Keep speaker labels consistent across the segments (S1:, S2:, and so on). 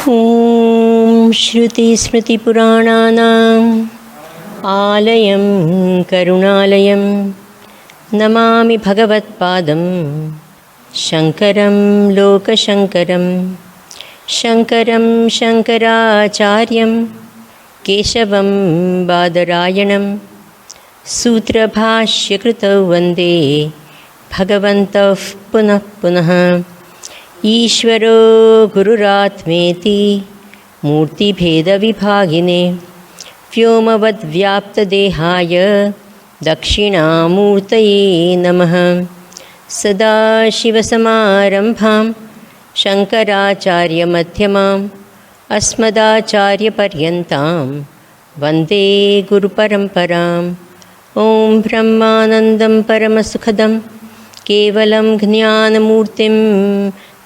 S1: ॐ श्रुतिस्मृतिपुराणानाम् आलयं करुणालयं नमामि भगवत्पादं शङ्करं लोकशङ्करं शङ्करं शङ्कराचार्यं केशवं बादरायणं सूत्रभाष्यकृतौ वन्दे भगवन्तः पुनः पुनः। ईश्वरो गुरुरात्मेति मूर्तिभेदविभागिने व्योमवद्व्याप्तदेहाय दक्षिणामूर्तये नमः। सदाशिवसमारम्भां शङ्कराचार्यमध्यमाम् अस्मदाचार्यपर्यन्तां वन्दे गुरुपरम्पराम्। ॐ ब्रह्मानन्दं परमसुखदं केवलं ज्ञानमूर्तिं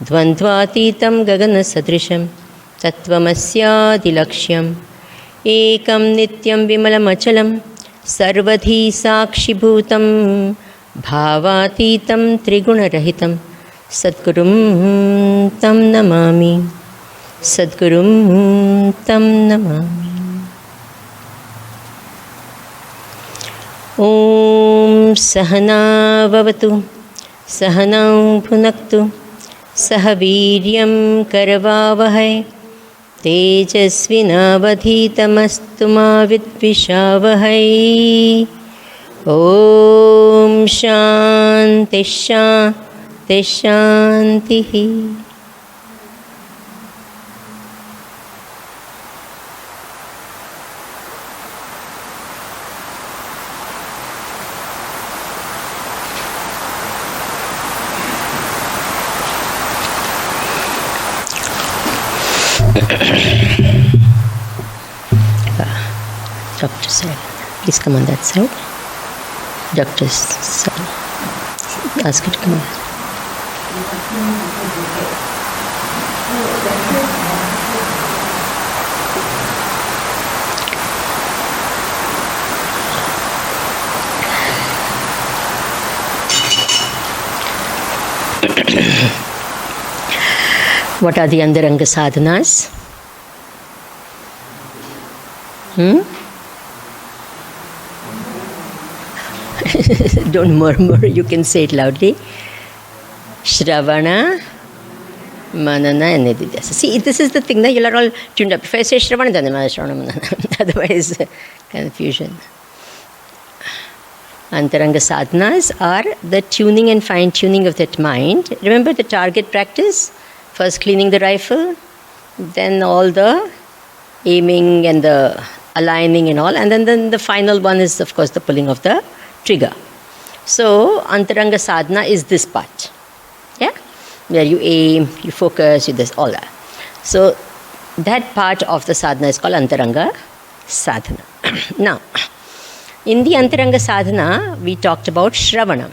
S1: द्वन्द्वातीतं गगनसदृशं तत्त्वमस्यादिलक्ष्यम् एकं नित्यं विमलमचलं सर्वधी साक्षिभूतं भावातीतं त्रिगुणरहितं सद्गुरुं तं नमामि, सद्गुरुं तं नमामि। ॐ सहना भवतु सहनौ भुनक्तु सह वीर्यं करवावहै तेजस्विनावधीतमस्तु मा विद्विषावहै। ॐ शान्ति शान्ति शान्तिः। Doctor side, please come on that side. Doctor's side, ask her to come on. What are the Antaranga sadhanas? Don't murmur, you can say it loudly. Shravana, Manana and Nididhyasa. See, this is the thing that you're all tuned up. If I say Shravana, then Shravana, Manana. Otherwise, confusion. Antaranga sadhanas are the tuning and fine-tuning of that mind. Remember the target practice? First cleaning the rifle, then all the aiming and the aligning and all, and then the final one is, of course, the pulling of the trigger. So, Antaranga sadhana is this part, yeah, where you aim, you focus, you this, all that. So, that part of the sadhana is called Antaranga sadhana. Now, in the Antaranga sadhana, we talked about Shravanam.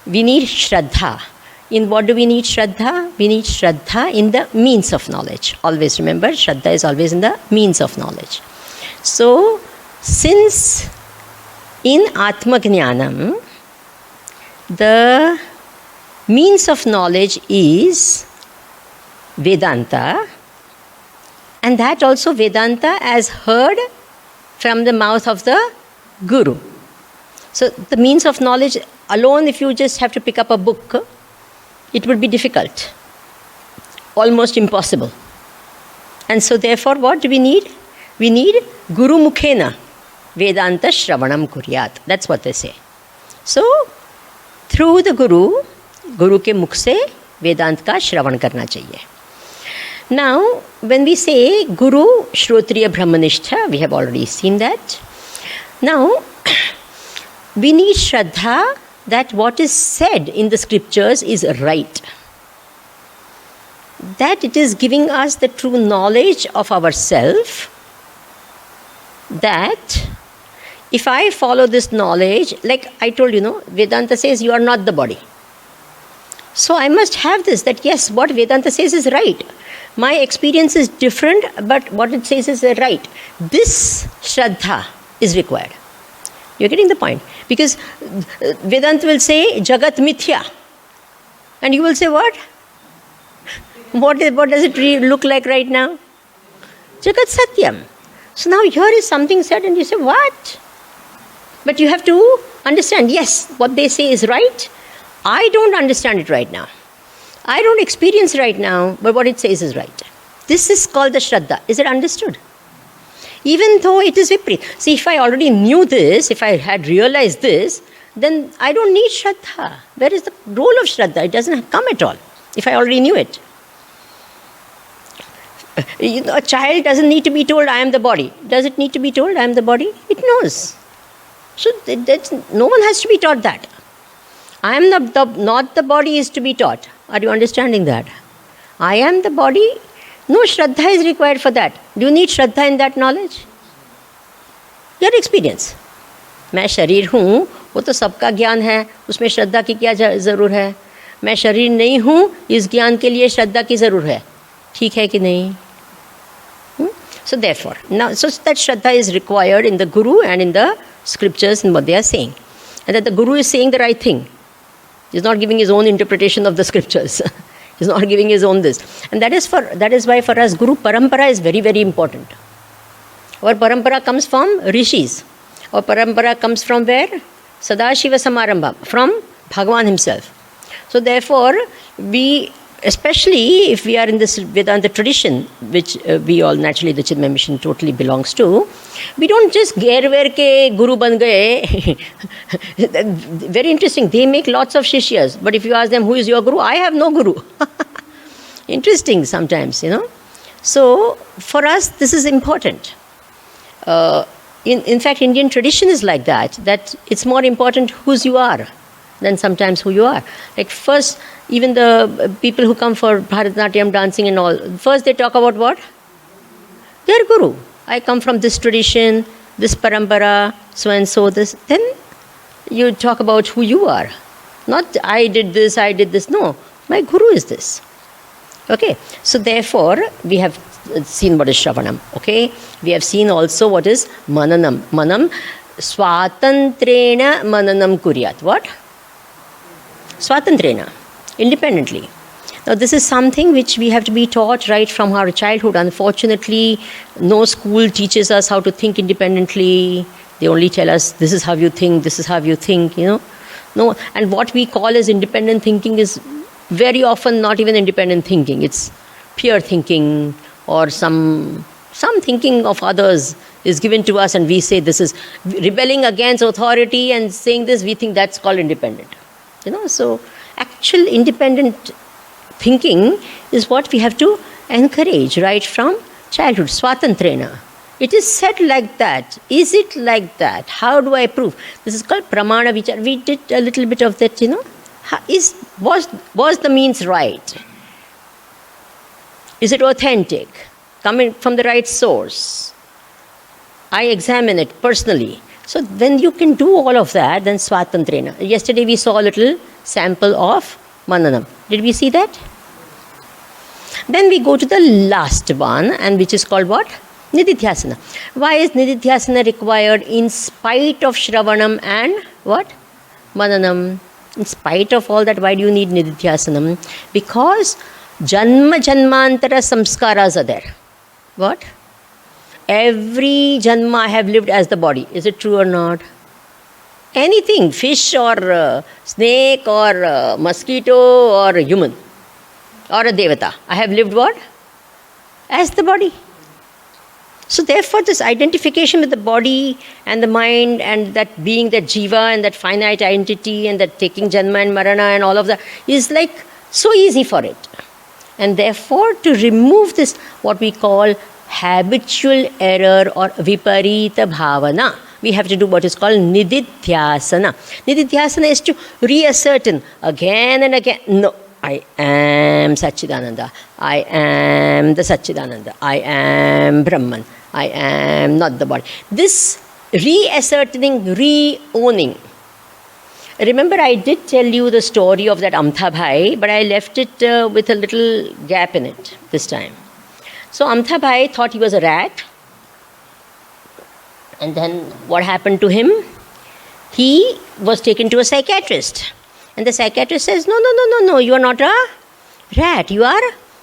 S1: We need Shraddha. In what do we need Shraddha? We need Shraddha in the means of knowledge. Always remember, Shraddha is always in the means of knowledge. So, since in Atma Jnanam, the means of knowledge is Vedanta, and that also Vedanta as heard from the mouth of the Guru. So, the means of knowledge alone, if you just have to pick up a book, it would be difficult, almost impossible. And so therefore, what do we need? We need Guru Mukhena Vedanta Shravanam Kuryat. That's what they say. So, through the Guru ke mukh se Vedanta ka Shravan karna chahiye. Now, when we say Guru Shrotriya Brahmanishtha, we have already seen that. Now, we need Shraddha that what is said in the scriptures is right. That it is giving us the true knowledge of ourself. That if I follow this knowledge, like I told you, Vedanta says you are not the body. So I must have this, that yes, what Vedanta says is right. My experience is different, but what it says is right. This Shraddha is required. You're getting the point? Because Vedanta will say Jagat Mithya. And you will say what? What does it look like right now? Jagat Satyam. So now here is something said and you say, what? But you have to understand, yes, what they say is right. I don't understand it right now. I don't experience right now, but what it says is right. This is called the Shraddha. Is it understood? Even though it is Viprit. See, if I already knew this, if I had realized this, then I don't need Shraddha. Where is the role of Shraddha? It doesn't come at all, if I already knew it. A child doesn't need to be told, I am the body. Does it need to be told, I am the body? It knows. So no one has to be taught that. I am not the body is to be taught. Are you understanding that? I am the body. No Shraddha is required for that. Do you need Shraddha in that knowledge? Your experience. मैं शरीर हूँ, वो तो सबका ज्ञान है, उसमें श्रद्धा की क्या ज़रूर है? मैं शरीर नहीं हूँ, इस ज्ञान के लिए श्रद्धा की ज़रूर है. ठीक है कि नहीं? So therefore, now, so that Shraddha is required in the Guru and in the scriptures and what they are saying. And that the Guru is saying the right thing. He's not giving his own interpretation of the scriptures. He's not giving his own this. And that is why for us Guru Parampara is very, very important. Our Parampara comes from Rishis. Our Parampara comes from where? Sadashiva Samarambha, from Bhagavan himself. So therefore, we, especially if we are in this Vedanta tradition, which we all naturally, the Chinmay mission totally belongs to, we don't just gher ke Guru ban gaye. Very interesting. They make lots of shishyas. But if you ask them, who is your Guru? I have no Guru. Interesting sometimes, So for us, this is important. In fact, Indian tradition is like that it's more important whose you are than sometimes who you are. Like first, even the people who come for Bharatanatyam dancing and all, first they talk about what? Their Guru. I come from this tradition, this parampara, so and so, this. Then you talk about who you are. Not I did this. No, my Guru is this. Okay, so therefore, we have seen what is Shravanam. Okay, we have seen also what is Mananam. Manam, Swatantrena Mananam Kuryat. What? Swatantrena, independently. Now this is something which we have to be taught right from our childhood. Unfortunately, no school teaches us how to think independently. They only tell us, this is how you think, this is how you think, No, and what we call as independent thinking is very often not even independent thinking. It's pure thinking, or some thinking of others is given to us and we say this is rebelling against authority and saying this, we think that's called independent. So actual independent thinking is what we have to encourage right from childhood. Swatantrena. It is said like that. Is it like that? How do I prove? This is called pramana vichar. We did a little bit of that, Was the means right? Is it authentic? Coming from the right source? I examine it personally. So when you can do all of that, then Swatantrena. Yesterday we saw a little sample of Mananam. Did we see that? Then we go to the last one, and which is called what? Nididhyasana. Why is Nididhyasana required in spite of Shravanam and what? Mananam. In spite of all that, why do you need Nididhyasanam? Because Janma Janmantara samskaras are there. What? Every Janma I have lived as the body. Is it true or not? Anything, fish or snake or mosquito or a human or a devata. I have lived what? As the body. So therefore this identification with the body and the mind and that being, that jiva and that finite identity and that taking janma and marana and all of that is like so easy for it. And therefore to remove this what we call habitual error or viparita bhavana, we have to do what is called nididhyasana. Nididhyasana is to reassert again and again. No, I am Satchidananda. I am the Satchidananda. I am Brahman. I am not the body. This reasserting, re-owning. Remember, I did tell you the story of that Amtha Bhai, but I left it with a little gap in it this time. So Amtha Bhai thought he was a rat. And then what happened to him? He was taken to a psychiatrist. And the psychiatrist says, no, you are not a rat. You are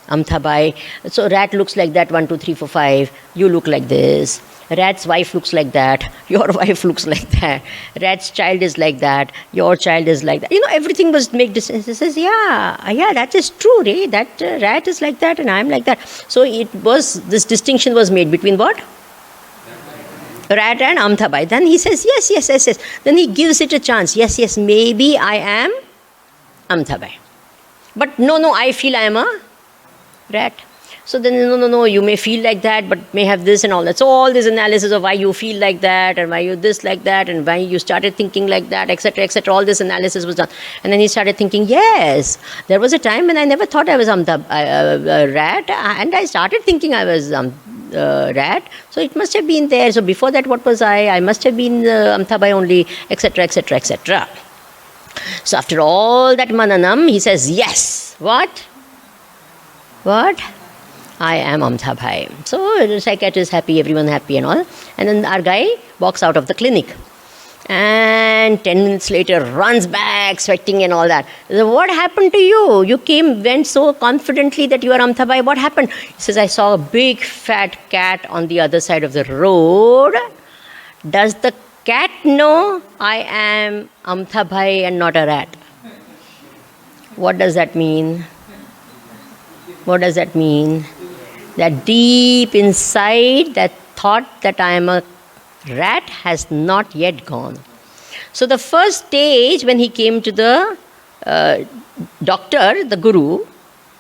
S1: Amthabai. So rat looks like that, 1, 2, 3, 4, 5. You look like this. Rat's wife looks like that. Your wife looks like that. Rat's child is like that. Your child is like that. Everything was make decisions. He says, yeah, that is true, Ray. That rat is like that and I'm like that. So this distinction was made between what? Rat and Amthabai. Then he says, yes. Then he gives it a chance. Yes, maybe I am Amthabai. But no, I feel I am a rat. So then, no, you may feel like that, but may have this and all that. So all this analysis of why you feel like that, and why you this like that, and why you started thinking like that, etc., all this analysis was done. And then he started thinking, yes, there was a time when I never thought I was a rat, and I started thinking I was rat. So it must have been there. So before that, what was I? I must have been Amthabai only, etc., etc. So after all that mananam, he says, yes. What? I am Amthabai. So the psychiatrist is happy, everyone happy and all. And then our guy walks out of the clinic. And 10 minutes later, runs back, sweating and all that. So what happened to you? You went so confidently that you are Amthabai. What happened? He says, I saw a big fat cat on the other side of the road. Does the cat know I am Amthabai and not a rat? What does that mean? That deep inside, that thought that I am a rat has not yet gone. So the first stage when he came to the doctor, the guru,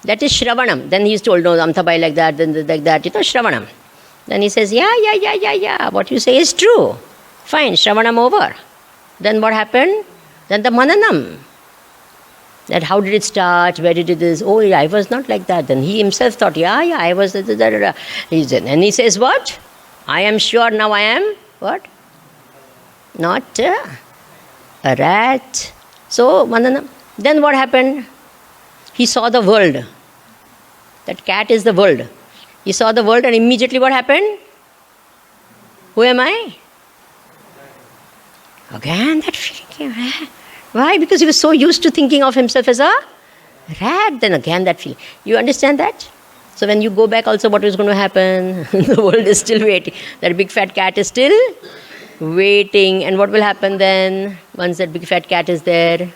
S1: that is Shravanam. Then he is told, no, Amthabai like that, then like that, Shravanam. Then he says, yeah, what you say is true. Fine, Shravanam over. Then what happened? Then the Mananam. That how did it start? Where did it is? Oh, yeah, I was not like that. Then he himself thought, I was. And he says, what? I am sure now I am what? Not a rat. So, Mananam. Then what happened? He saw the world. That cat is the world. He saw the world and immediately what happened? Who am I? Again that feeling came. Why? Because he was so used to thinking of himself as a rat. Then again that feeling. You understand that? So when you go back also, what is going to happen? The world is still waiting. That big fat cat is still waiting. And what will happen then? Once that big fat cat is there,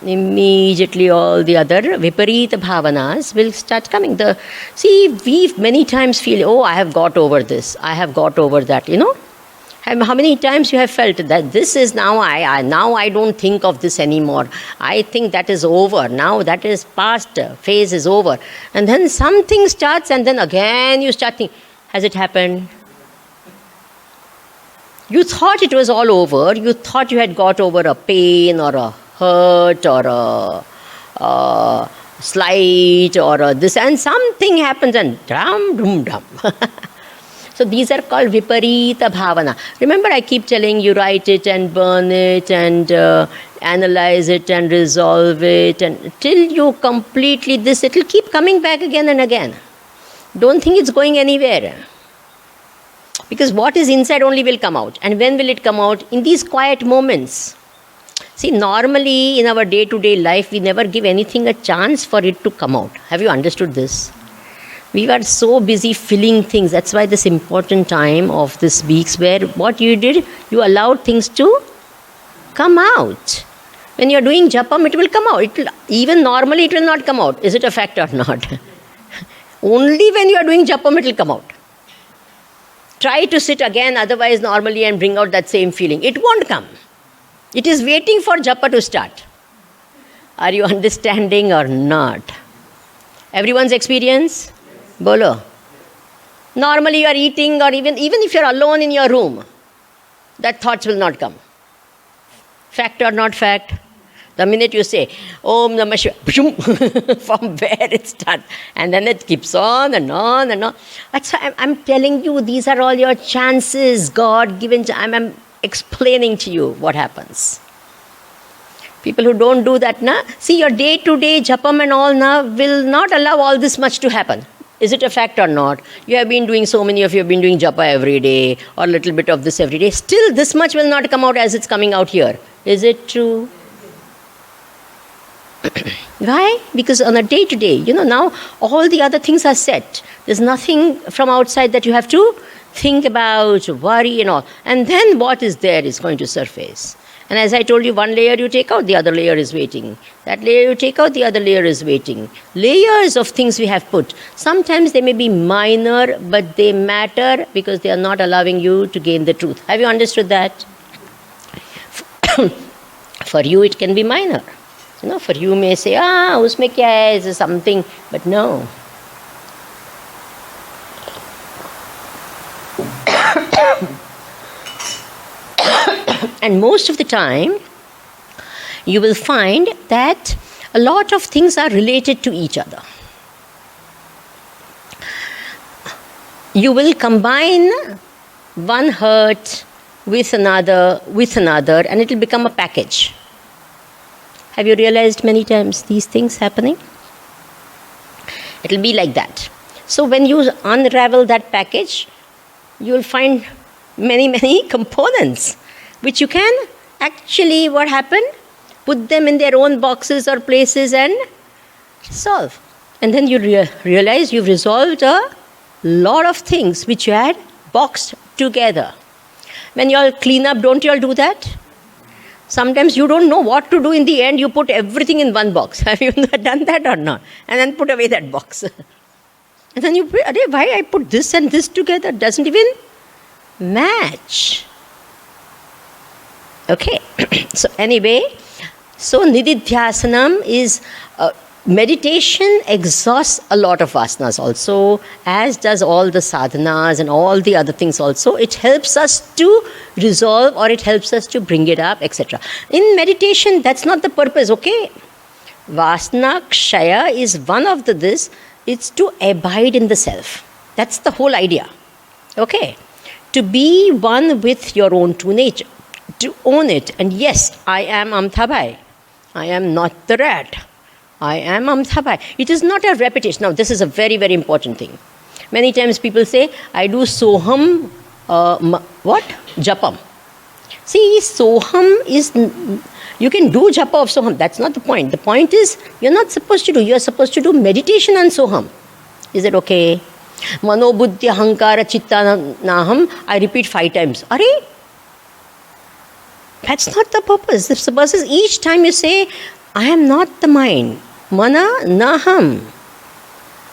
S1: immediately all the other viparita bhavanas will start coming. We many times feel, oh, I have got over this. I have got over that, How many times you have felt that this is now I don't think of this anymore. I think that is over. Now that is past, phase is over. And then something starts and then again you start thinking, has it happened? You thought it was all over. You thought you had got over a pain or a hurt or a slight or a this, and something happens and dum. So these are called viparita bhavana. Remember, I keep telling you, write it and burn it and analyze it and resolve it, and till you completely this, it will keep coming back again and again. Don't think it's going anywhere. Because what is inside only will come out. And when will it come out? In these quiet moments. See, normally in our day-to-day life, we never give anything a chance for it to come out. Have you understood this? We were so busy filling things. That's why this important time of this week's where what you did, you allowed things to come out. When you're doing japam, it will come out. Even normally it will not come out. Is it a fact or not? Only when you are doing japam, it will come out. Try to sit again otherwise normally and bring out that same feeling. It won't come. It is waiting for japa to start. Are you understanding or not? Everyone's experience? Bolo. Normally you are eating, or even if you are alone in your room, that thoughts will not come. Fact or not fact? The minute you say, Om Namah Shivaya, from where it starts. And then it keeps on and on and on. That's why I'm telling you, these are all your chances, God given. I'm explaining to you what happens. People who don't do that, see your day-to-day japam and all, will not allow all this much to happen. Is it a fact or not? You have been doing, so many of you have been doing japa every day, or a little bit of this every day. Still, this much will not come out as it's coming out here. Is it true? Why? Because on a day-to-day, now all the other things are set. There's nothing from outside that you have to think about, worry and all. And then what is there is going to surface. And as I told you, one layer you take out, the other layer is waiting. That layer you take out, the other layer is waiting. Layers of things we have put. Sometimes they may be minor, but they matter because they are not allowing you to gain the truth. Have you understood that? For you, it can be minor. For you may say, usme kya hai, is something, but no. And most of the time, you will find that a lot of things are related to each other. You will combine one hurt with another, and it will become a package. Have you realized many times these things happening? It will be like that. So when you unravel that package, you will find many, many components which you can actually, what happened? Put them in their own boxes or places and solve. And then you realize you've resolved a lot of things which you had boxed together. When you all clean up, don't you all do that? Sometimes you don't know what to do in the end. You put everything in one box. Have you done that or not? And then put away that box. And then you pray, why I put this and this together? Doesn't even match. Okay. So anyway, so nididhyasanam is meditation exhausts a lot of vasanas also, as does all the sadhanas and all the other things also. It helps us to resolve or it helps us to bring it up, etc. In meditation, that's not the purpose, okay? Vasana kshaya is one of this. It's to abide in the self. That's the whole idea. Okay? To be one with your own true nature. To own it. And yes, I am Amthabai. I am not the rat. I am Amthabai. It is not a repetition. Now, this is a very, very important thing. Many times people say, I do Soham, Japam. See, Soham is, you can do Japa of Soham. That's not the point. The point is, you're not supposed to do. You're supposed to do meditation on Soham. Is it okay? Mano buddhi ahankara chitta naham. I repeat 5 times. Are? That's not the purpose. The purpose is each time you say, I am not the mind. Mana naham.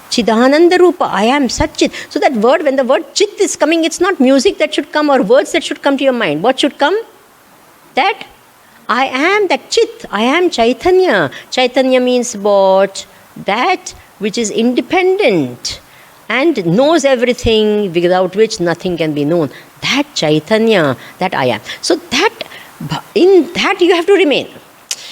S1: Chidananda Rupa. I am Satchit. So that word, when the word Chit is coming, it's not music that should come or words that should come to your mind. What should come? That I am that Chit. I am Chaitanya. Chaitanya means what? That which is independent and knows everything, without which nothing can be known. That Chaitanya, that I am. So that, in that you have to remain.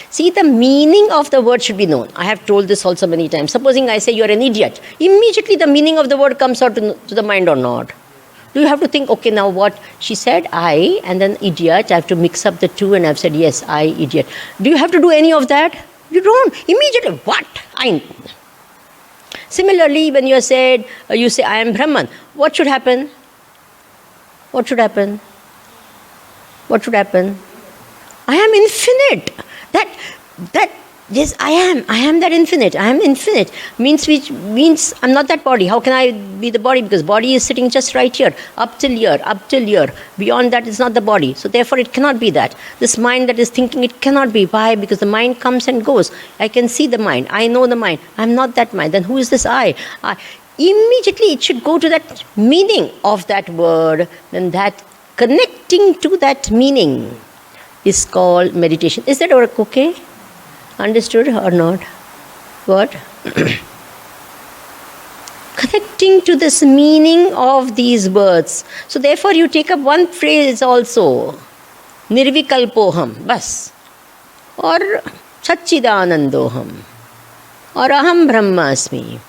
S1: See, the meaning of the word should be known. I have told this also many times. Supposing I say you're an idiot, immediately the meaning of the word comes out to the mind or not? Do you have to think, okay, now what she said, I, and then idiot, I have to mix up the two and I've said, yes, I, idiot. Do you have to do any of that? You don't. Immediately, what? I. Similarly, when you say, I am Brahman, what should happen? What should happen? What should happen? I am infinite. That yes, I am that infinite. I am infinite means I'm not that body. How can I be the body? Because body is sitting just right here, up till here. Beyond that is not the body. So therefore it cannot be that. This mind that is thinking, it cannot be. Why? Because the mind comes and goes. I can see the mind. I know the mind. I'm not that mind. Then who is this I? Immediately it should go to that meaning of that word. Then that connecting to that meaning is called meditation. Is that okay? Understood or not? What? Connecting to this meaning of these words. So therefore you take up one phrase also. Nirvikalpoham. Bas. Or Satchidanandoham. Or Aham Brahmasmi.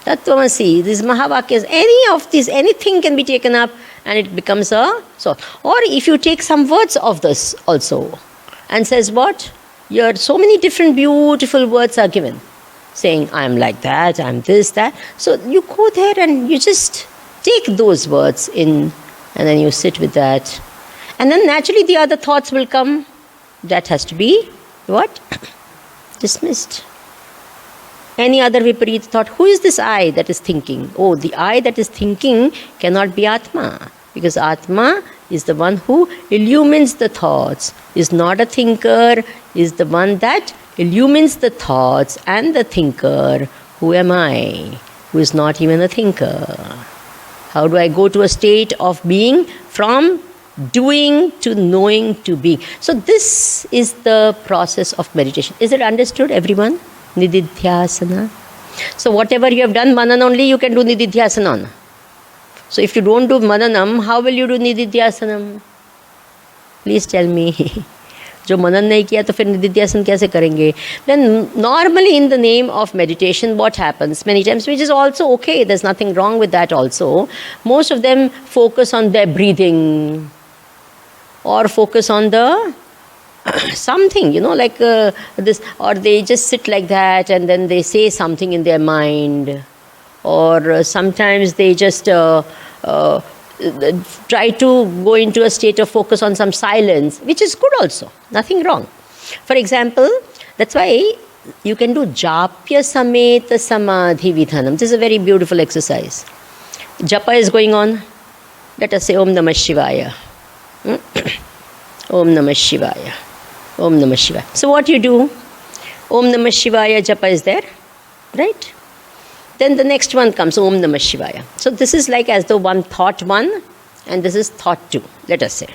S1: Tattvamasi. These Mahavakyas. Any of these, anything can be taken up and it becomes a so. Or if you take some words of this also and says what? Here so many different beautiful words are given. Saying I am like that, I am this, that. So you go there and you just take those words in and then you sit with that. And then naturally the other thoughts will come. That has to be what? Dismissed. any other viparit thought. Who is this I that is thinking? Oh, the I that is thinking cannot be Atma, because Atma is the one who illumines the thoughts, is not a thinker, is the one that illumines the thoughts and the thinker. Who am I, who is not even a thinker? How do I go to a state of being from doing to knowing to being? So this is the process of meditation. Is it understood, everyone? Nididhyasana. So whatever you have done manan only, you can do nididhyasana on. So if you don't do mananam, how will you do nididhyasanam? Please tell me. जो मनन नहीं किया तो फिर निधिध्यासन कैसे करेंगे? Then normally in the name of meditation, what happens many times, which is also okay, there's nothing wrong with that also, most of them focus on their breathing or focus on the something, like this, or they just sit like that and then they say something in their mind, or sometimes they just try to go into a state of focus on some silence, which is good also, nothing wrong. For example, that's why you can do Japya Sameta Samadhi Vidhanam. This is a very beautiful exercise. Japa is going on. Let us say Om Namah Shivaya. Om Namah Shivaya. Om Namah Shivaya. So what you do? Om Namah Shivaya Japa is there, right? Then the next one comes, Om Namah Shivaya. So this is like as though one thought one, and this is thought two, let us say.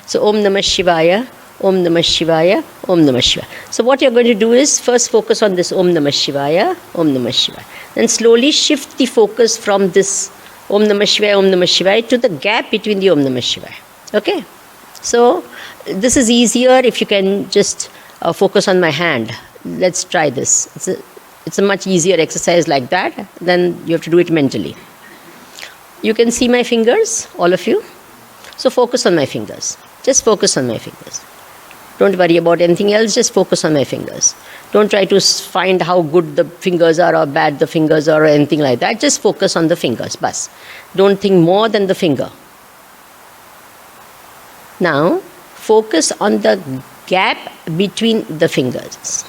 S1: So Om Namah Shivaya, Om Namah Shivaya, Om Namah Shivaya. So what you're going to do is first focus on this Om Namah Shivaya, Om Namah Shivaya. Then slowly shift the focus from this Om Namah Shivaya to the gap between the Om Namah Shivaya. Okay? So this is easier if you can just focus on my hand. Let's try this. It's a much easier exercise like that. Then you have to do it mentally. You can see my fingers, all of you. So focus on my fingers. Just focus on my fingers. Don't worry about anything else. Just focus on my fingers. Don't try to find how good the fingers are or bad the fingers are or anything like that. Just focus on the fingers. Bas. Don't think more than the finger. Now, focus on the gap between the fingers.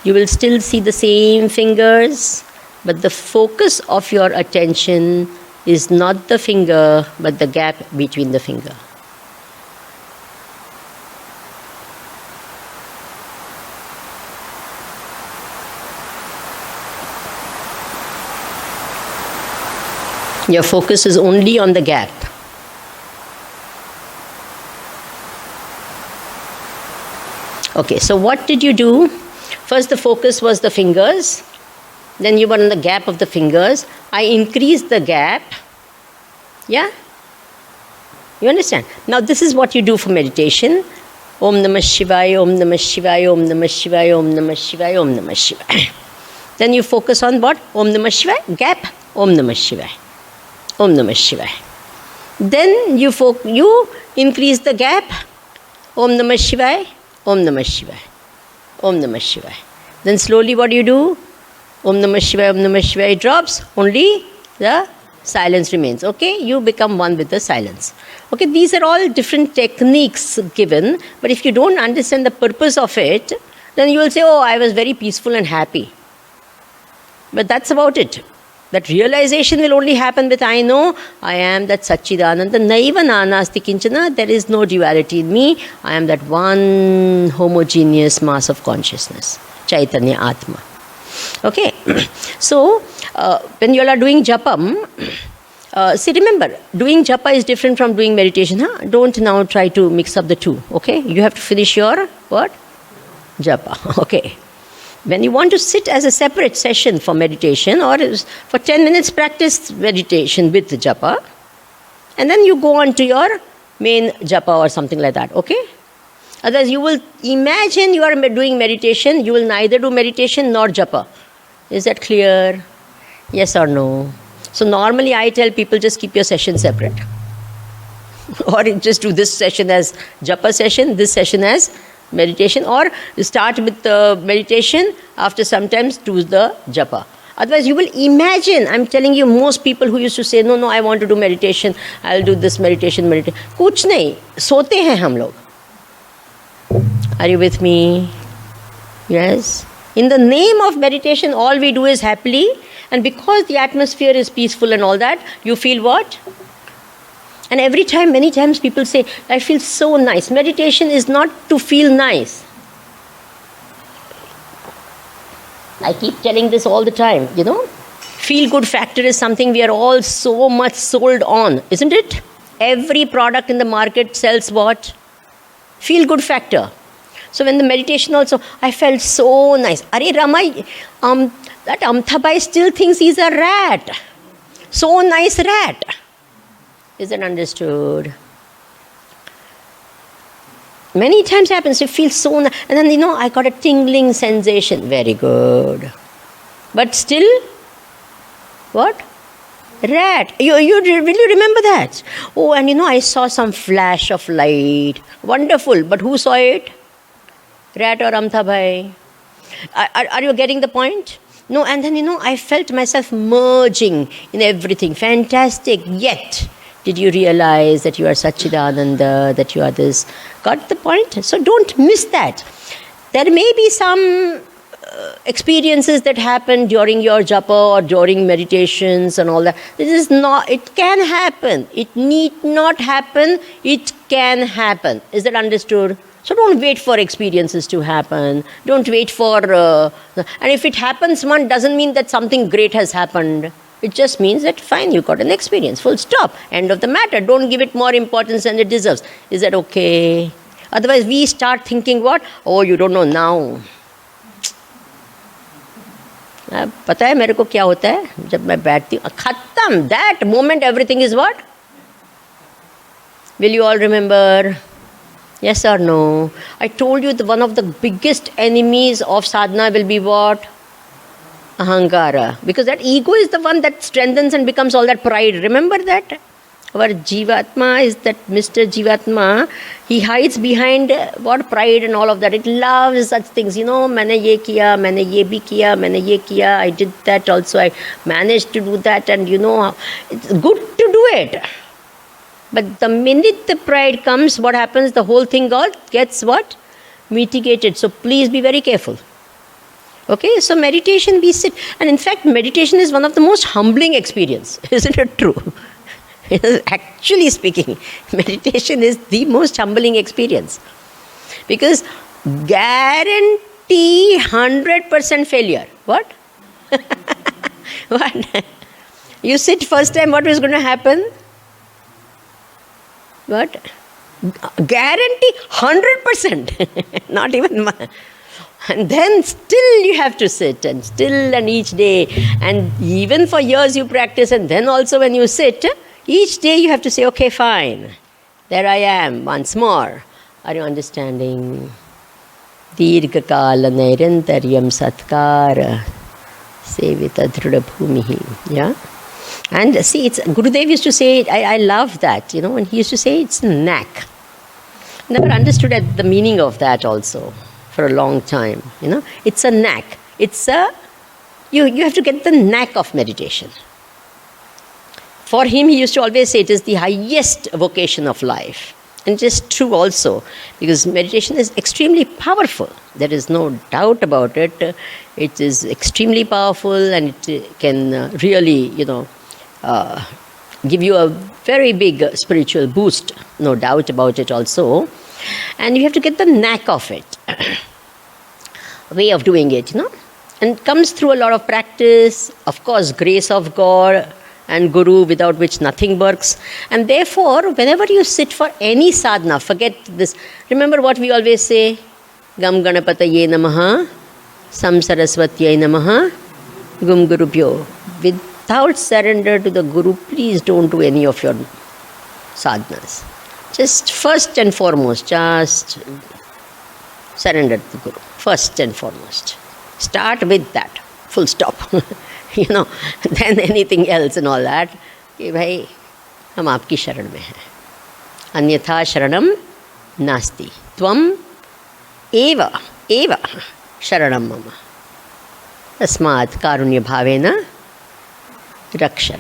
S1: You will still see the same fingers, but the focus of your attention is not the finger, but the gap between the finger. Your focus is only on the gap. Okay, so what did you do? First the focus was the fingers, then you were on the gap of the fingers. I increased the gap. Yeah? You understand? Now this is what you do for meditation. Om Namah Shivaya, Om Namah Shivaya, Om Namah Shivaya, Om Namah Shivaya, Om Namah Shivaya. Then you focus on what? Om Namah Shivaya, gap, Om Namah Shivaya. Om Namah Shivaya. Then you increase the gap. Om Namah Shivaya, Om Namah Shivaya. Om Namah Shivaya. Then slowly what do you do? Om Namah Shivaya, Om Namah Shivaya drops. Only the silence remains. Okay? You become one with the silence. Okay? These are all different techniques given. But if you don't understand the purpose of it, then you will say, oh, I was very peaceful and happy. But that's about it. That realization will only happen with I know I am that Satchidananda Naiva Nanasti Kinchana. There is no duality in me. I am that one homogeneous mass of consciousness. Chaitanya Atma. Okay. So, when you all are doing japam, see, remember, doing japa is different from doing meditation. Huh? Don't now try to mix up the two. Okay. You have to finish your what? Japa. Okay. When you want to sit as a separate session for meditation, or for 10 minutes practice meditation with japa, and then you go on to your main japa or something like that, okay? Otherwise you will imagine you are doing meditation, you will neither do meditation nor japa. Is that clear? Yes or no? So normally I tell people just keep your session separate. Or just do this session as japa session, this session as meditation, or start with the meditation, after sometimes do the japa. Otherwise you will imagine, I'm telling you, most people who used to say, no, I want to do meditation, I'll do this meditation. Kuch nahi, sote hain hum log. Are you with me? Yes? In the name of meditation, all we do is happily, and because the atmosphere is peaceful and all that, you feel what? And every time, many times people say, I feel so nice. Meditation is not to feel nice. I keep telling this all the time, Feel-good factor is something we are all so much sold on, isn't it? Every product in the market sells what? Feel-good factor. So when the meditation also, I felt so nice. Are Ramai, that Amthabai still thinks he's a rat. So nice rat. Is that understood? Many times happens, you feel so nice. And then, I got a tingling sensation. Very good. But still, what? Rat. Will you remember that? Oh, and I saw some flash of light. Wonderful. But who saw it? Rat or Amthabai? Are you getting the point? No, and then, I felt myself merging in everything. Fantastic. Yet, did you realize that you are Satchidananda, that you are this? Got the point? So don't miss that. There may be some experiences that happen during your japa or during meditations and all that. It can happen. It need not happen. It can happen. Is that understood? So don't wait for experiences to happen. Don't wait for... and if it happens, one doesn't mean that something great has happened. It just means that, fine, you got an experience. Full stop. End of the matter. Don't give it more importance than it deserves. Is that okay? Otherwise, we start thinking what? Oh, you don't know now. पता है मेरे को क्या होता है जब मैं बैठती हूँ खत्म that moment everything is what? Will you all remember? Yes or no? I told you that one of the biggest enemies of sadhana will be what? Ahankara. Because that ego is the one that strengthens and becomes all that pride. Remember that? Our Jivatma is that Mr. Jivatma. He hides behind what? Pride and all of that. It loves such things. मैंने ये किया, मैंने ये भी किया, मैंने ये किया. I did that also. I managed to do that. And it's good to do it. But the minute the pride comes, what happens? The whole thing gets what? Mitigated. So please be very careful. Okay, so meditation, we sit. And in fact, meditation is one of the most humbling experience. Isn't it true? Actually speaking, meditation is the most humbling experience. Because guarantee 100% failure. What? What? You sit first time, what is going to happen? What? Guarantee 100%. Not even one. And then still you have to sit and still and each day. And even for years you practice and then also when you sit, each day you have to say, okay, fine. There I am once more. Are you understanding? Dirghakala nairantaryam satkara sevita dhrudha bhumihi. Yeah? And see, Gurudev used to say, I love that, and he used to say it's a knack. Never understood the meaning of that also for a long time, It's a knack. You have to get the knack of meditation. For him, he used to always say it is the highest vocation of life. And it is true also, because meditation is extremely powerful. There is no doubt about it. It is extremely powerful and it can really, give you a very big spiritual boost. No doubt about it also. And you have to get the knack of it. Way of doing it, And it comes through a lot of practice. Of course, grace of God and Guru, without which nothing works. And therefore, whenever you sit for any sadhana, forget this. Remember what we always say? Gam Ganapataye Namaha, Sam Saraswatyay Namaha, Gum Gurubhyo. Without surrender to the Guru, please don't do any of your sadhanas. Just first and foremost, just surrender to the Guru. First and foremost. Start with that. Full stop. Then anything else and all that. कि भाई हम आपकी शरण में हैं. अन्यथा शरणम नास्ति. त्वम एव शरणम मम. तस्मात् कारुण्य भावेन रक्ष.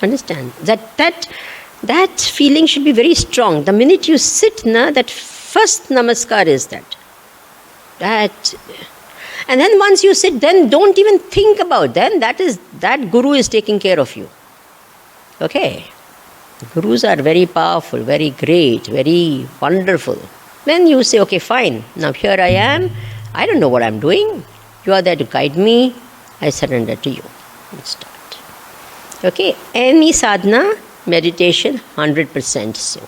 S1: Understand? That feeling should be very strong. The minute you sit, that first namaskar is that. And then once you sit, then don't even think about them. That guru is taking care of you. Okay? Gurus are very powerful, very great, very wonderful. Then you say, okay, fine. Now here I am. I don't know what I'm doing. You are there to guide me. I surrender to you. And start. Okay? Any sadhana, meditation, 100% so.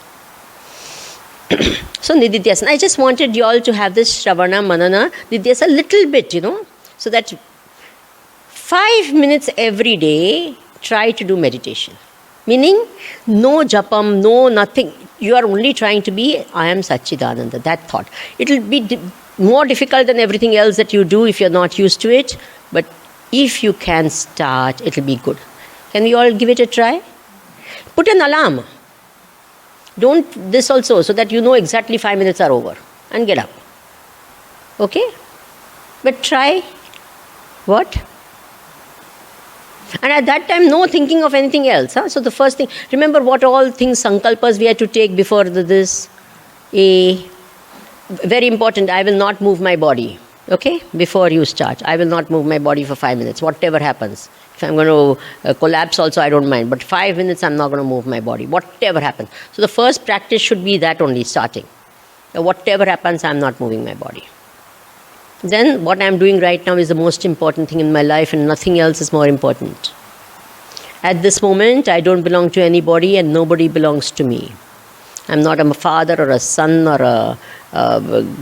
S1: So Nididhyasana, I just wanted you all to have this Shravana, Manana, Nididhyasana a little bit, so that 5 minutes every day, try to do meditation. Meaning, no japam, no nothing. You are only trying to be, I am Satchidananda, that thought. It will be more difficult than everything else that you do if you are not used to it. But if you can start, it will be good. Can we all give it a try? Put an alarm. Don't this also, so that you know exactly 5 minutes are over. And get up. Okay? But try. What? And at that time, no thinking of anything else. So the first thing, remember what all things, sankalpas we had to take before this. Very important, I will not move my body. Okay? Before you start, I will not move my body for 5 minutes, whatever happens. If I'm going to collapse also, I don't mind. But 5 minutes, I'm not going to move my body, whatever happens. So the first practice should be that only, starting. Whatever happens, I'm not moving my body. Then what I'm doing right now is the most important thing in my life, and nothing else is more important. At this moment, I don't belong to anybody and nobody belongs to me. I'm not a father or a son or a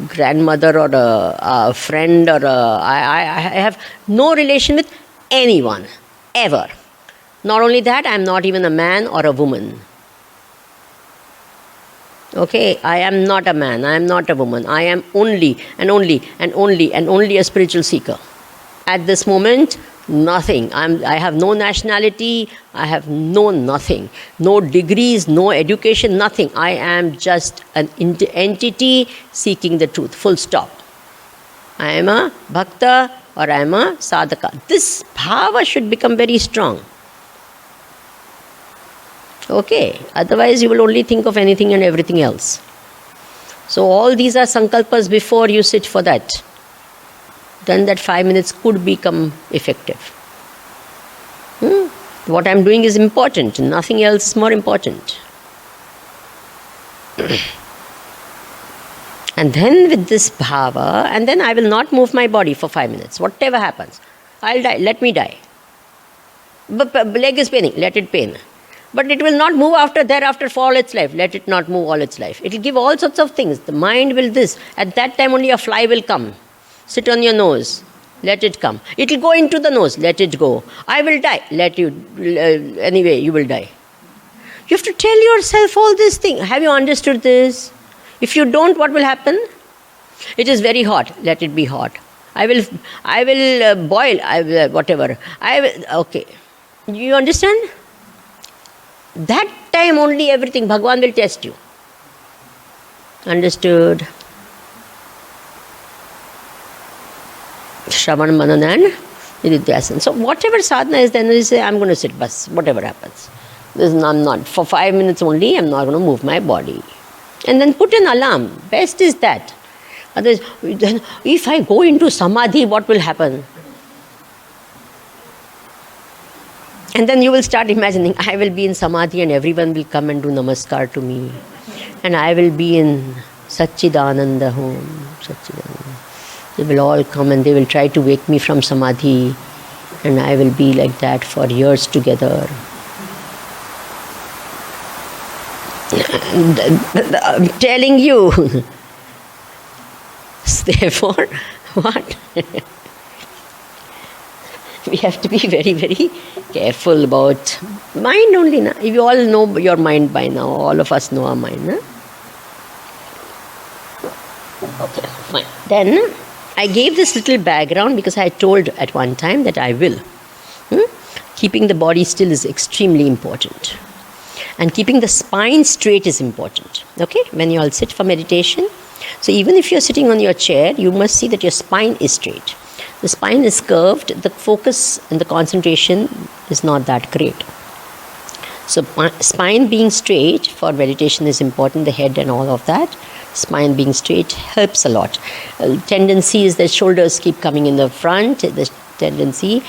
S1: grandmother or a friend or I have no relation with anyone, ever. Not only that, I'm not even a man or a woman. Okay, I am not a man, I am not a woman. I am only a spiritual seeker. At this moment, nothing. I have no nationality, I have no nothing. No degrees, no education, nothing. I am just an entity seeking the truth, full stop. I am a bhakta or I am a sadhaka. This bhava should become very strong. Okay, otherwise you will only think of anything and everything else. So all these are sankalpas before you sit for that. Then that 5 minutes could become effective. What I'm doing is important, nothing else is more important. And then with this bhava, and then I will not move my body for 5 minutes, whatever happens. I'll die, let me die. But leg is paining, let it pain. But it will not move thereafter for all its life. Let it not move all its life. It will give all sorts of things. The mind will this. At that time only a fly will come. Sit on your nose. Let it come. It will go into the nose. Let it go. I will die. Anyway, you will die. You have to tell yourself all these things. Have you understood this? If you don't, what will happen? It is very hot. Let it be hot. I will boil. Whatever. Okay. You understand? That time only everything, Bhagavan will test you. Understood? Shravan, Manana and Nididhyasana. So whatever sadhana is, then you say, I'm going to sit, bas, whatever happens. I'm not. For 5 minutes only, I'm not going to move my body. And then put an alarm. Best is that. Otherwise, then if I go into samadhi, what will happen? And then you will start imagining, I will be in samadhi and everyone will come and do namaskar to me. And I will be in Satchidananda home. Satchidananda. They will all come and they will try to wake me from samadhi. And I will be like that for years together. I'm telling you. Therefore, what? We have to be very, very careful about mind only. Na? You all know your mind by now. All of us know our mind. Na? Okay, fine. Then I gave this little background because I told at one time that I will. Keeping the body still is extremely important. And keeping the spine straight is important. Okay? When you all sit for meditation. So even if you're sitting on your chair, you must see that your spine is straight. The spine is curved, the focus and the concentration is not that great. So spine being straight for meditation is important, the head and all of that. spine being straight helps a lot. Tendency is that shoulders keep coming in the front, the tendency.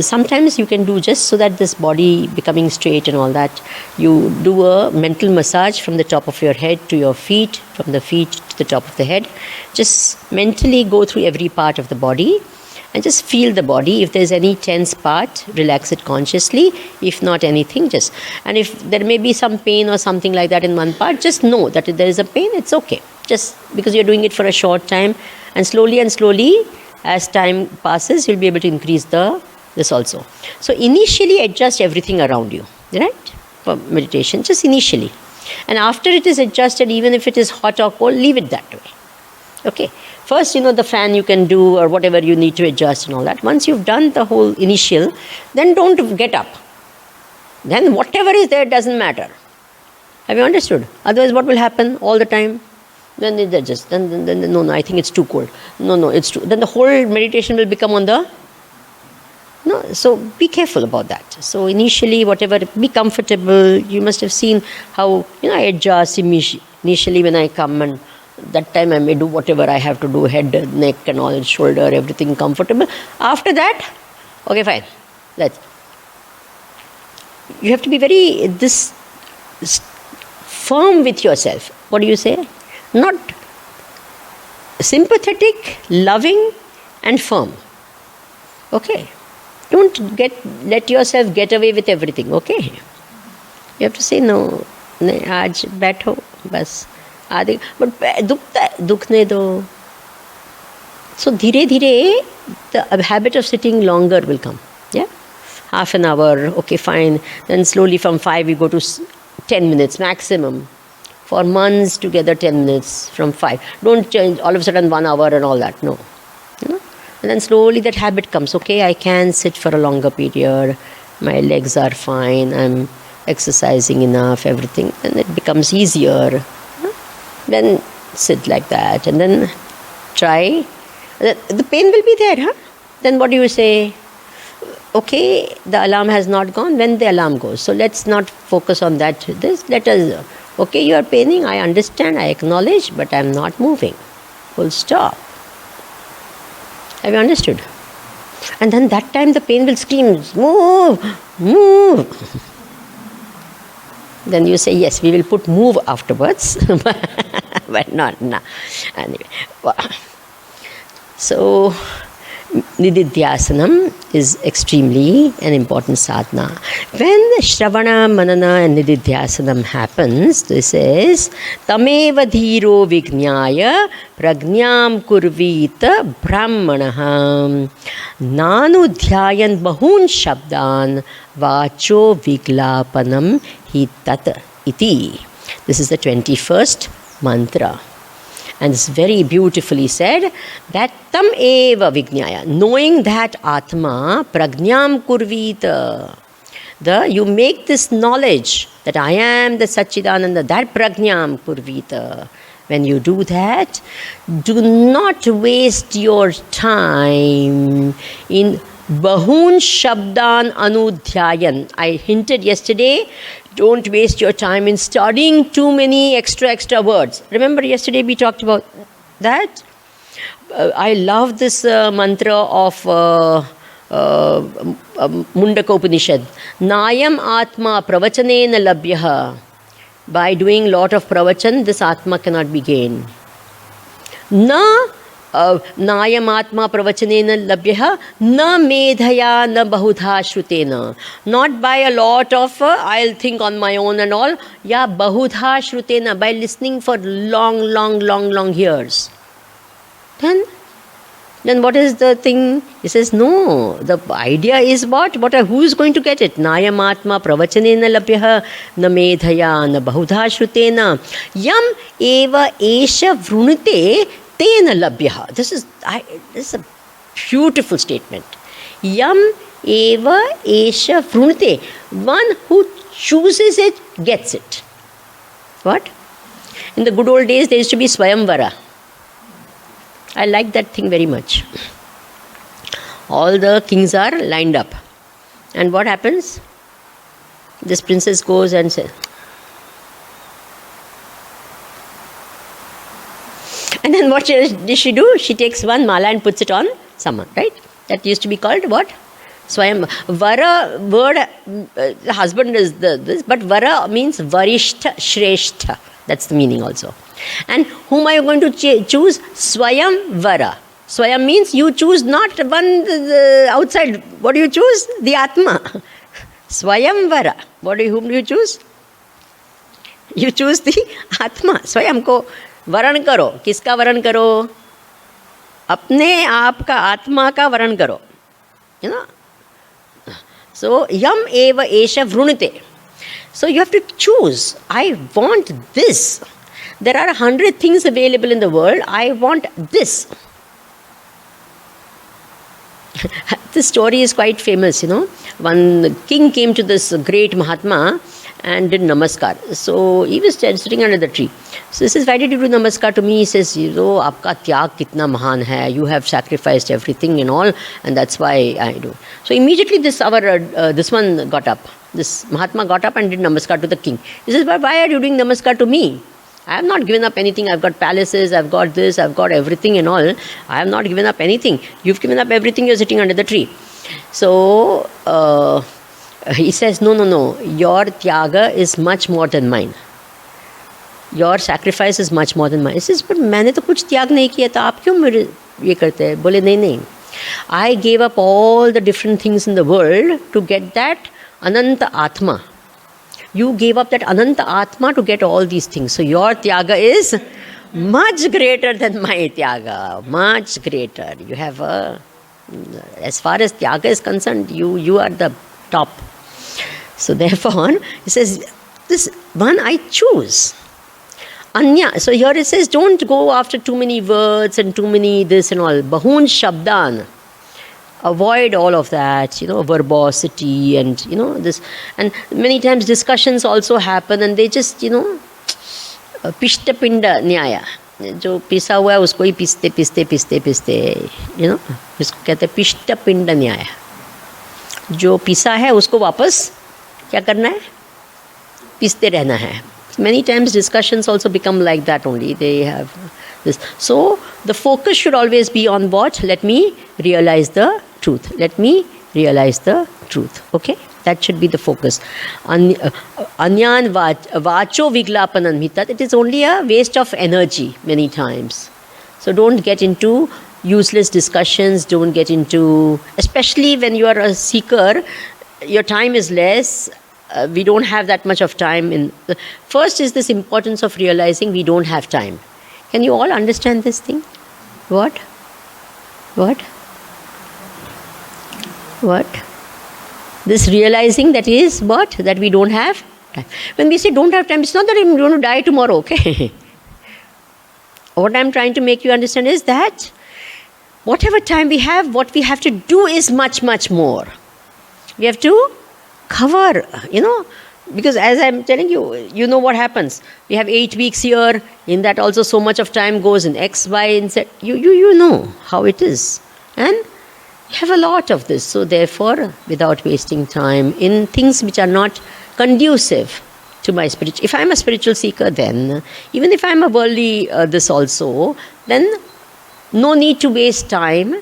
S1: Sometimes you can do, just so that this body becoming straight and all that, you do a mental massage from the top of your head to your feet, from the feet to the top of the head. Just mentally go through every part of the body and just feel the body. If there's any tense part, relax it consciously. If not anything, just, and if there may be some pain or something like that in one part, just know that if there is a pain, it's okay. Just because you're doing it for a short time, and slowly as time passes, you'll be able to increase this also. So initially adjust everything around you, right? For meditation, just initially. And after it is adjusted, even if it is hot or cold, leave it that way. Okay. First, the fan you can do, or whatever you need to adjust and all that. Once you've done the whole initial, then don't get up. Then whatever is there doesn't matter. Have you understood? Otherwise, what will happen all the time? Then they just, then no, I think it's too cold. No, it's too. Then the whole meditation will become on the. No, so be careful about that. So initially, whatever, be comfortable. You must have seen how I adjust initially when I come, and that time I may do whatever I have to do, head, neck and all, shoulder, everything comfortable. After that, okay, fine. You have to be very firm with yourself. What do you say? Not sympathetic, loving and firm. Okay. Don't let yourself get away with everything. Okay. You have to say no. Aaj baitho bas. But dukh ne do. So dhire dhire the habit of sitting longer will come. Yeah. Half an hour. Okay, fine. Then slowly from 5 we go to 10 minutes maximum. For months together, 10 minutes from 5. Don't change all of a sudden 1 hour and all that. No. And then slowly that habit comes. Okay, I can sit for a longer period. My legs are fine. I'm exercising enough, everything. And it becomes easier. Then sit like that. And then try. The pain will be there. Huh? Then what do you say? Okay, the alarm has not gone. When the alarm goes. So let's not focus on that. Let us... Okay, you are paining, I understand, I acknowledge, but I am not moving. Full stop. Have you understood? And then that time the pain will scream, move, move. Then you say, yes, we will put move afterwards, but not now. Anyway, so Nididhyasanam is extremely an important sadhana. When Shravana, Manana and Nididhyasanam happens, this is Tameva Dhiro Vignyaya Prajnam Kurvita Brahmanaham Nanu Dhyayan Bahun Shabdan Vacho Viglapanam Hitat Iti. This is the 21st mantra. And it's very beautifully said that tam eva vignyaya, knowing that Atma prajnam kurvita. You make this knowledge that I am the Satchidananda, that prajnam kurvita. When you do that, do not waste your time in bahun shabdan anudhyayan. I hinted yesterday, don't waste your time in studying too many extra words. Remember yesterday we talked about that? I love this mantra of Mundaka Upanishad. Nayam Atma Pravachanena Labhyaha. By doing lot of pravachan, this Atma cannot be gained. Na Nayam Atma Pravachanena Labhyaha Na Medhaya Na Bahudha Shrutena. Not by a lot of I'll think on my own and all. Yeah, Bahudha Shrutena, by listening for long years. Then what is the thing? He says, no, the idea is what? Who is going to get it? Nayam Atma Pravachanena Labhyaha Na Medhaya Na Bahudha Shrutena Yam Eva Esha Vrunite Tena Labhyaha. This is a beautiful statement. Yam Eva Esha Vrunite. One who chooses it, gets it. What? In the good old days, there used to be Swayamvara. I like that thing very much. All the kings are lined up. And what happens? This princess goes and says, what does she do? She takes one mala and puts it on someone, right? That used to be called what? Swayam. Vara word, husband is this, but Vara means Varishta Shrestha. That's the meaning also. And whom are you going to choose? Swayam Vara. Swayam means you choose not one outside. What do you choose? The Atma. Swayam Vara. Whom do you choose? You choose the Atma. Swayam ko varan karo. Kiska varan karo? Apne aap ka Atma ka varan karo. You know? So, yam eva esha vrunite. So, you have to choose. I want this. There are 100 things available in the world. I want this. This story is quite famous, you know. One king came to this great Mahatma and did namaskar. So he was sitting under the tree. So he says, why did you do namaskar to me? He says, you know, aapka tyag kitna mahan hai. You have sacrificed everything and all, and that's why I do. So immediately this one got up. This Mahatma got up and did namaskar to the king. He says, but why are you doing namaskar to me? I have not given up anything. I've got palaces, I've got this, I've got everything and all. I have not given up anything. You've given up everything, you're sitting under the tree. So he says, no. Your tyaga is much more than mine. Your sacrifice is much more than mine. He says, but मैंने तो कुछ त्याग नहीं किया था, आप क्यों मेरे ये करते हैं? बोले नहीं. I gave up all the different things in the world to get that Ananta Atma. You gave up that Ananta Atma to get all these things. So your tyaga is much greater than my tyaga. Much greater. You have as far as tyaga is concerned, you are the top. So therefore, he says, this one I choose. Anya. So here it says, don't go after too many words and too many this and all. Bahun Shabdan. Avoid all of that, you know, verbosity and, you know, this. And many times discussions also happen and they just, you know, pishta pinda nyaya. जो पिसा हुआ है उसको ही पिसते, you know, इसको कहते हैं पिष्ट पिंड न्याय. जो पिसा है उसको वापस क्या करना है? पिसते रहना है. Many times discussions also become like that only. They have this. So the focus should always be on what? Let me realize the truth. Let me realize the truth. Okay? That should be the focus. Anyan vacho viglapanan mitat. It is only a waste of energy many times. So don't get into useless discussions. Don't get into, especially when you are a seeker, your time is less. We don't have that much of time. First is this importance of realizing we don't have time. Can you all understand this thing? What? This realizing that is what? That we don't have time. When we say don't have time, it's not that I'm going to die tomorrow, okay? What I'm trying to make you understand is that whatever time we have, what we have to do is much, much more. We have to cover, you know, because as I'm telling you, you know what happens. We have 8 weeks here. In that also so much of time goes in X, Y, and Z. You know how it is. And we have a lot of this. So therefore, without wasting time in things which are not conducive to my spiritual. If I'm a spiritual seeker, then even if I'm a worldly this also, then no need to waste time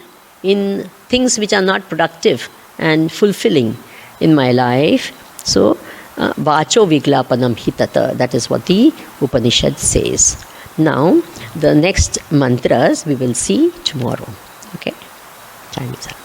S1: in things which are not productive and fulfilling in my life. So, vacho viglapanam hitata. That is what the Upanishad says. Now, the next mantras we will see tomorrow. Okay? Time is up.